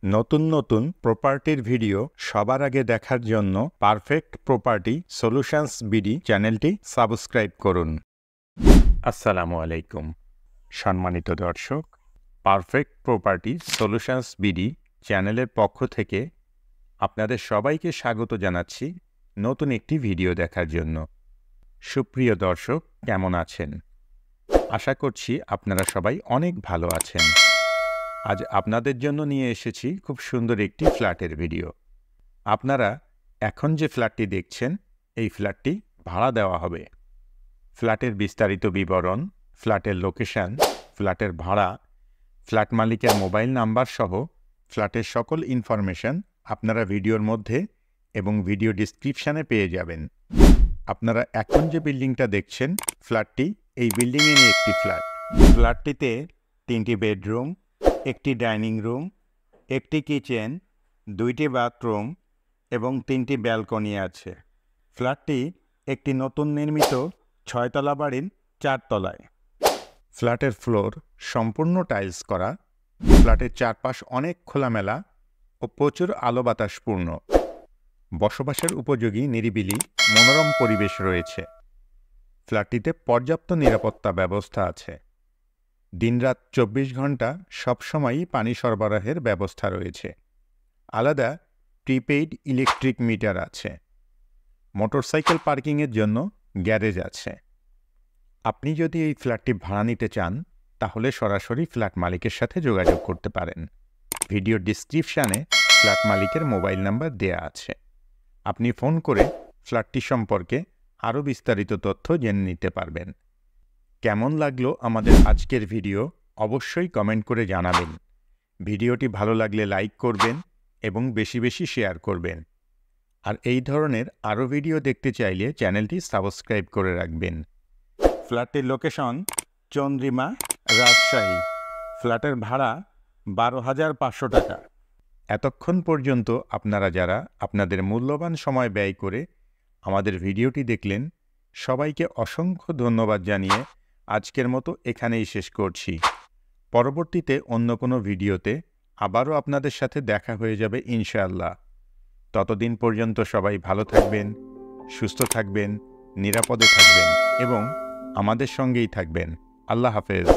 নতুন নতুন প্রপার্টির ভিডিও সবার আগে দেখার জন্য পারফেক্ট প্রপার্টি সলিউশনস বিডি চ্যানেলটি সাবস্ক্রাইব করুন। আসসালামু আলাইকুম সম্মানিত দর্শক, পারফেক্ট প্রপার্টি সলিউশনস বিডি চ্যানেলের পক্ষ থেকে আপনাদের সবাইকে স্বাগত জানাচ্ছি নতুন একটি ভিডিও দেখার জন্য। সুপ্রিয় দর্শক, কেমন আছেন? আশা করছি আপনারা সবাই অনেক ভালো আছেন। আজ আপনাদের জন্য নিয়ে এসেছি খুব সুন্দর একটি ফ্ল্যাটের ভিডিও। আপনারা এখন যে ফ্ল্যাটটি দেখছেন, এই ফ্ল্যাটটি ভাড়া দেওয়া হবে। ফ্ল্যাটের বিস্তারিত বিবরণ, ফ্ল্যাটের লোকেশন, ফ্ল্যাটের ভাড়া, ফ্ল্যাট মালিকের মোবাইল নাম্বার সহ ফ্ল্যাটের সকল ইনফরমেশন আপনারা ভিডিওর মধ্যে এবং ভিডিও ডিসক্রিপশানে পেয়ে যাবেন। আপনারা এখন যে বিল্ডিংটা দেখছেন, ফ্ল্যাটটি এই বিল্ডিংয়েরই একটি ফ্ল্যাট। ফ্ল্যাটটিতে 3টি বেডরুম, একটি ডাইনিং রুম, একটি কিচেন, 2টি বাথরুম এবং 3টি ব্যালকনি আছে। ফ্ল্যাটটি একটি নতুন নির্মিত 6তলা বাড়ির 4 তলায়। ফ্ল্যাটের ফ্লোর সম্পূর্ণ টাইলস করা। ফ্ল্যাটের চারপাশ অনেক খোলামেলা ও প্রচুর আলো বাতাসপূর্ণ। বসবাসের উপযোগী নিরিবিলি মনোরম পরিবেশ রয়েছে। ফ্ল্যাটটিতে পর্যাপ্ত নিরাপত্তা ব্যবস্থা আছে। দিনরাত 24 ঘন্টা সবসময়ই পানি সরবরাহের ব্যবস্থা রয়েছে। আলাদা প্রিপেইড ইলেকট্রিক মিটার আছে। মোটরসাইকেল পার্কিংয়ের জন্য গ্যারেজ আছে। আপনি যদি এই ফ্ল্যাটটি ভাড়া নিতে চান, তাহলে সরাসরি ফ্ল্যাট মালিকের সাথে যোগাযোগ করতে পারেন। ভিডিও ডিসক্রিপশানে ফ্ল্যাট মালিকের মোবাইল নাম্বার দেয়া আছে। আপনি ফোন করে ফ্ল্যাটটি সম্পর্কে আরও বিস্তারিত তথ্য জেনে নিতে পারবেন। কেমন লাগলো আমাদের আজকের ভিডিও অবশ্যই কমেন্ট করে জানাবেন। ভিডিওটি ভালো লাগলে লাইক করবেন এবং বেশি বেশি শেয়ার করবেন। আর এই ধরনের আরও ভিডিও দেখতে চাইলে চ্যানেলটি সাবস্ক্রাইব করে রাখবেন। ফ্ল্যাটটির লোকেশন চন্দ্রিমা, রাজশাহী। ফ্ল্যাটের ভাড়া 12,500 টাকা। এতক্ষণ পর্যন্ত আপনারা যারা আপনাদের মূল্যবান সময় ব্যয় করে আমাদের ভিডিওটি দেখলেন, সবাইকে অসংখ্য ধন্যবাদ জানিয়ে আজকের মতো এখানেই শেষ করছি। পরবর্তীতে অন্য কোনো ভিডিওতে আবারও আপনাদের সাথে দেখা হয়ে যাবে ইনশাআল্লাহ। ততদিন পর্যন্ত সবাই ভালো থাকবেন, সুস্থ থাকবেন, নিরাপদে থাকবেন এবং আমাদের সঙ্গেই থাকবেন। আল্লাহ হাফেজ।